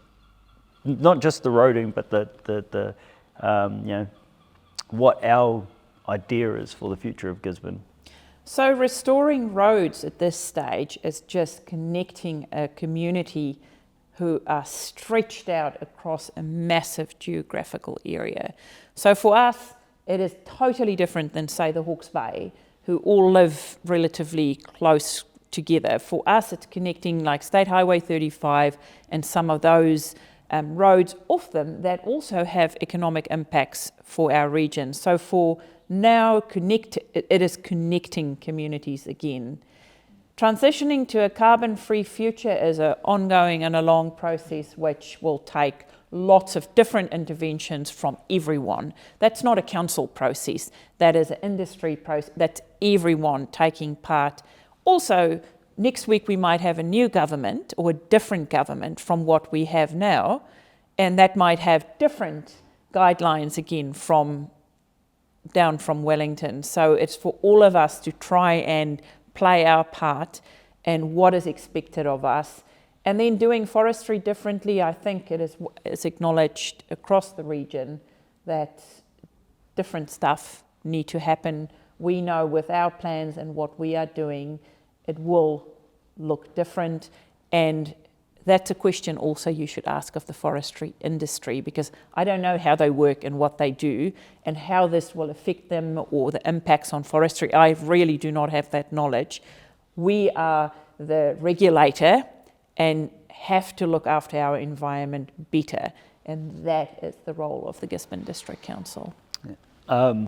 Not just the roading, but the what our idea is for the future of Gisborne. So restoring roads at this stage is just connecting a community who are stretched out across a massive geographical area. So for us, it is totally different than, say, the Hawke's Bay, who all live relatively close together. For us, it's connecting like State Highway 35 and some of those roads off them that also have economic impacts for our region. So for now, it is connecting communities again. Transitioning to a carbon-free future is an ongoing and a long process which will take lots of different interventions from everyone. That's not a council process, that is an industry process, that's everyone taking part. Also, next week we might have a new government or a different government from what we have now, and that might have different guidelines again down from Wellington. So it's for all of us to try and play our part and what is expected of us. And then doing forestry differently, I think it is acknowledged across the region that different stuff need to happen. We know with our plans and what we are doing, it will look different. And that's a question also you should ask of the forestry industry, because I don't know how they work and what they do and how this will affect them or the impacts on forestry. I really do not have that knowledge. We are the regulator and have to look after our environment better, and that is the role of the Gisborne District Council. Yeah.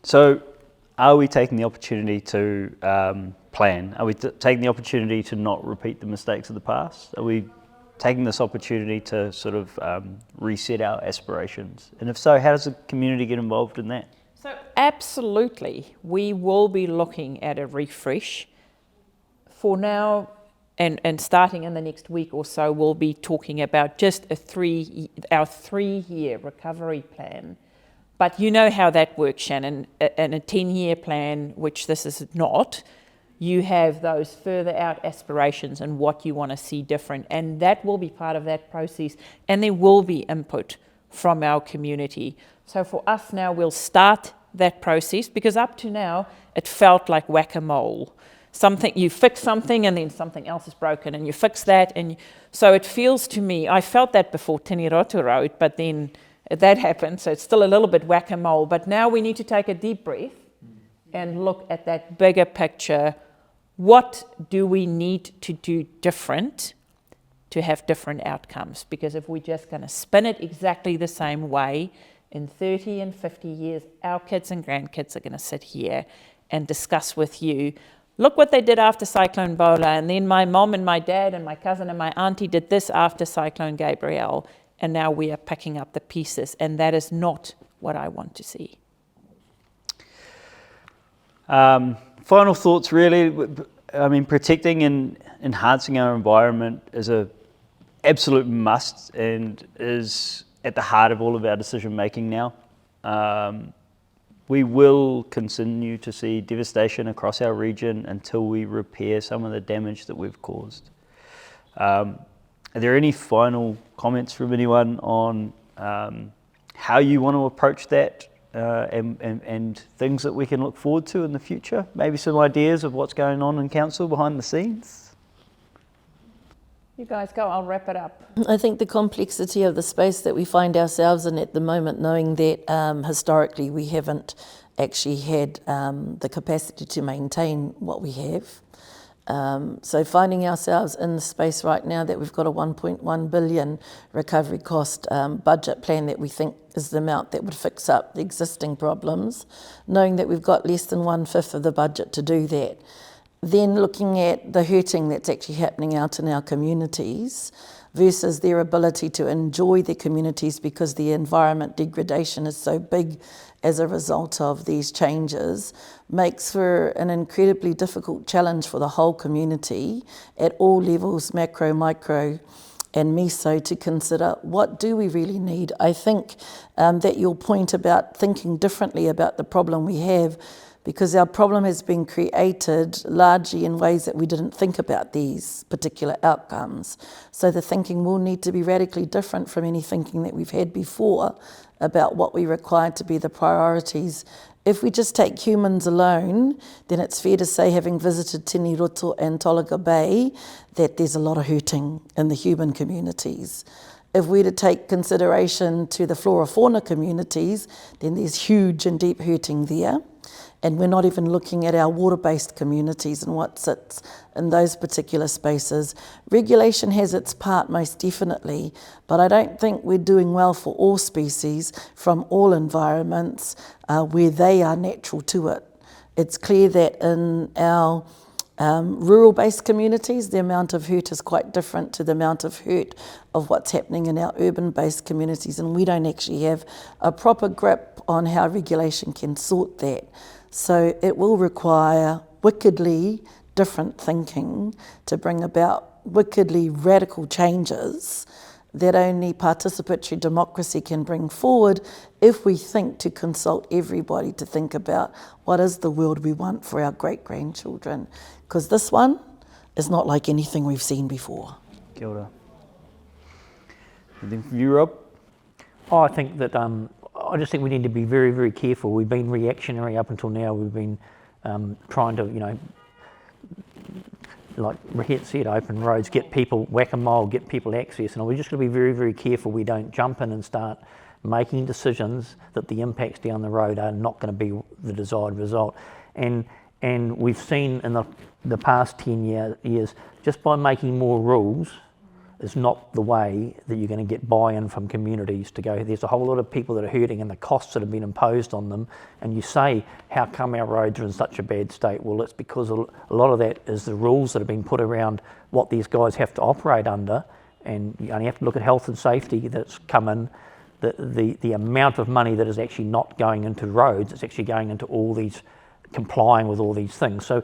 So are we taking the opportunity to plan? Are we taking the opportunity to not repeat the mistakes of the past? Are we taking this opportunity to sort of reset our aspirations? And if so, how does the community get involved in that? So absolutely, we will be looking at a refresh. For now, and starting in the next week or so, we'll be talking about just our 3-year recovery plan. But you know how that works, Shannon. In a 10-year plan, which this is not, you have those further out aspirations and what you want to see different. And that will be part of that process. And there will be input from our community. So for us now, we'll start that process, because up to now, it felt like whack-a-mole. You fix something and then something else is broken, and you fix that. And so it feels to me, I felt that before Tiniroto Road, but then that happened, so it's still a little bit whack-a-mole. But now we need to take a deep breath and look at that bigger picture. What do we need to do different to have different outcomes? Because if we're just going to spin it exactly the same way, in 30 and 50 years, our kids and grandkids are going to sit here and discuss with you, look what they did after Cyclone Bola, and then my mom and my dad and my cousin and my auntie did this after Cyclone Gabrielle, and now we are picking up the pieces, and that is not what I want to see. Final thoughts, really. I mean, protecting and enhancing our environment is an absolute must and is at the heart of all of our decision making now. We will continue to see devastation across our region until we repair some of the damage that we've caused. Are there any final comments from anyone on how you want to approach that and things that we can look forward to in the future? Maybe some ideas of what's going on in council behind the scenes? You guys go, I'll wrap it up. I think the complexity of the space that we find ourselves in at the moment, knowing that historically we haven't actually had the capacity to maintain what we have. So finding ourselves in the space right now that we've got a 1.1 billion recovery cost budget plan that we think is the amount that would fix up the existing problems, knowing that we've got less than 1/5 of the budget to do that. Then looking at the hurting that's actually happening out in our communities versus their ability to enjoy their communities because the environment degradation is so big as a result of these changes, makes for an incredibly difficult challenge for the whole community at all levels, macro, micro and meso, to consider what do we really need. I think that your point about thinking differently about the problem we have, because our problem has been created largely in ways that we didn't think about these particular outcomes. So the thinking will need to be radically different from any thinking that we've had before about what we require to be the priorities. If we just take humans alone, then it's fair to say, having visited Tiniroto and Tolaga Bay, that there's a lot of hurting in the human communities. If we're to take consideration to the flora fauna communities, then there's huge and deep hurting there. And we're not even looking at our water-based communities and what sits in those particular spaces. Regulation has its part, most definitely, but I don't think we're doing well for all species from all environments where they are natural to it. It's clear that in our rural-based communities, the amount of hurt is quite different to the amount of hurt of what's happening in our urban-based communities, and we don't actually have a proper grip on how regulation can sort that. So it will require wickedly different thinking to bring about wickedly radical changes that only participatory democracy can bring forward if we think to consult everybody to think about what is the world we want for our great-grandchildren. Because this one is not like anything we've seen before. Kia ora. And then from you, Rob? I think that I just think we need to be very, very careful. We've been reactionary up until now. We've been trying to, like Rehette said, open roads, get people whack-a-mole, get people access. And we're just going to be very, very careful we don't jump in and start making decisions that the impacts down the road are not going to be the desired result. And we've seen in the past 10 years, just by making more rules is not the way that you're going to get buy-in from communities to go. There's a whole lot of people that are hurting and the costs that have been imposed on them, and you say, how come our roads are in such a bad state? Well, it's because a lot of that is the rules that have been put around what these guys have to operate under, and you only have to look at health and safety that's come in. The amount of money that is actually not going into roads, it's actually going into all these, complying with all these things. So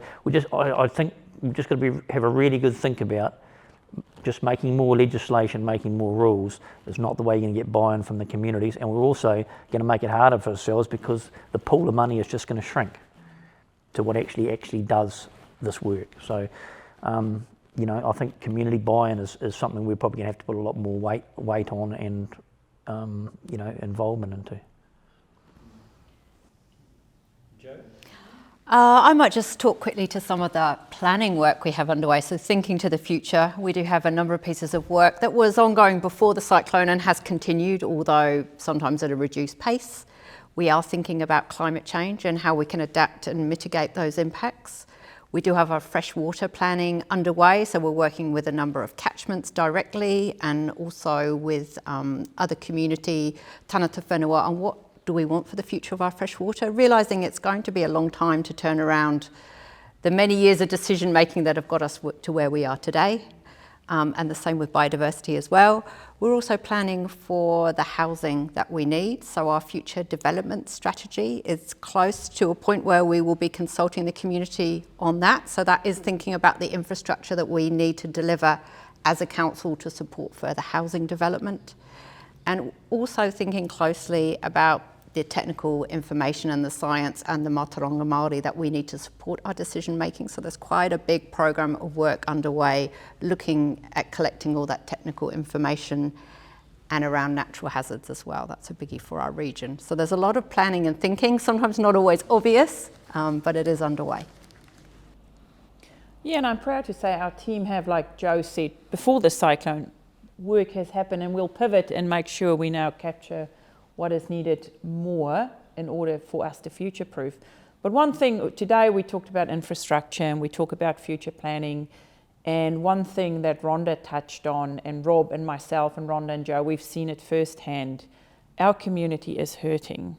I think we've just got to have a really good think about just making more legislation, making more rules is not the way you're going to get buy-in from the communities, and we're also going to make it harder for ourselves because the pool of money is just going to shrink to what actually does this work. So, I think community buy-in is something we're probably going to have to put a lot more weight on and involvement into. Joe? I might just talk quickly to some of the planning work we have underway. So thinking to the future, we do have a number of pieces of work that was ongoing before the cyclone and has continued, although sometimes at a reduced pace. We are thinking about climate change and how we can adapt and mitigate those impacts. We do have our freshwater planning underway, so we're working with a number of catchments directly and also with other community tāngata whenua on what do we want for the future of our freshwater, realising it's going to be a long time to turn around the many years of decision making that have got us to where we are today, and the same with biodiversity as well. We're also planning for the housing that we need, so our future development strategy is close to a point where we will be consulting the community on that, so that is thinking about the infrastructure that we need to deliver as a council to support further housing development, and also thinking closely about the technical information and the science and the Mātauranga Māori that we need to support our decision making. So there's quite a big program of work underway looking at collecting all that technical information and around natural hazards as well. That's a biggie for our region. So there's a lot of planning and thinking, sometimes not always obvious, but it is underway. Yeah, and I'm proud to say our team have, like Joe said, before the cyclone, work has happened and we'll pivot and make sure we now capture what is needed more in order for us to future-proof. But one thing, today we talked about infrastructure and we talk about future planning, and one thing that Rhonda touched on, and Rob and myself and Rhonda and Joe, we've seen it firsthand, our community is hurting.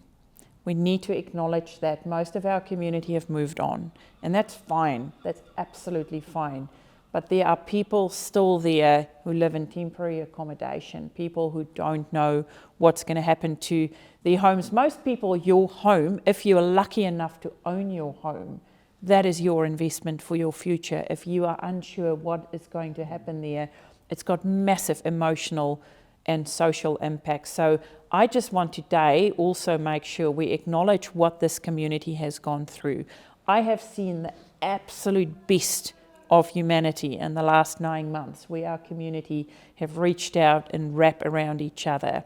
We need to acknowledge that most of our community have moved on, and that's fine, that's absolutely fine. But there are people still there who live in temporary accommodation, people who don't know what's going to happen to their homes. Most people, your home, if you are lucky enough to own your home, that is your investment for your future. If you are unsure what is going to happen there, it's got massive emotional and social impacts. So I just want today also make sure we acknowledge what this community has gone through. I have seen the absolute best of humanity in the last 9 months, where our community have reached out and wrapped around each other.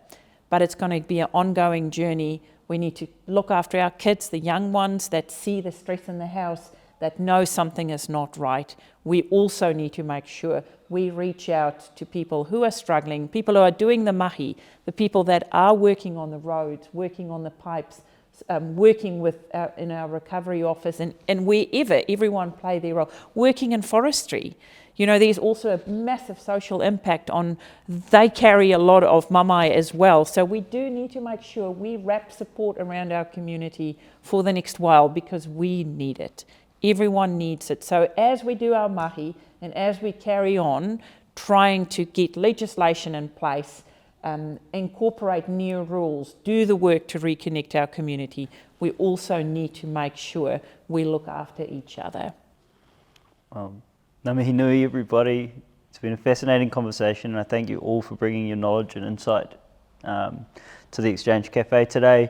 but it's going to be an ongoing journey. We need to look after our kids, the young ones that see the stress in the house, that know something is not right. We also need to make sure we reach out to people who are struggling, people who are doing the mahi, the people that are working on the roads, working on the pipes, working with in our recovery office, and wherever everyone play their role, working in forestry. You know, there's also a massive social impact on, they carry a lot of mamai as well. So we do need to make sure we wrap support around our community for the next while, because we need it. Everyone needs it. So as we do our mahi and as we carry on trying to get legislation in place, incorporate new rules, do the work to reconnect our community, we also need to make sure we look after each other. Ngā mihi nui, everybody. It's been a fascinating conversation, and I thank you all for bringing your knowledge and insight to the Exchange Café today.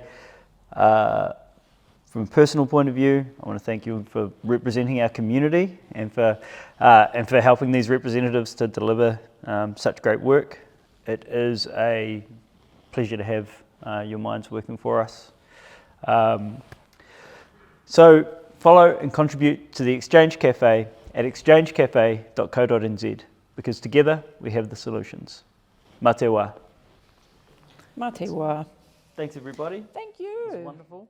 From a personal point of view, I want to thank you for representing our community and for helping these representatives to deliver such great work. It is a pleasure to have your minds working for us. So follow and contribute to the Exchange Café at exchangecafe.co.nz, because together we have the solutions. Mā te wā. Mā te wā. Thanks everybody. Thank you. It was wonderful.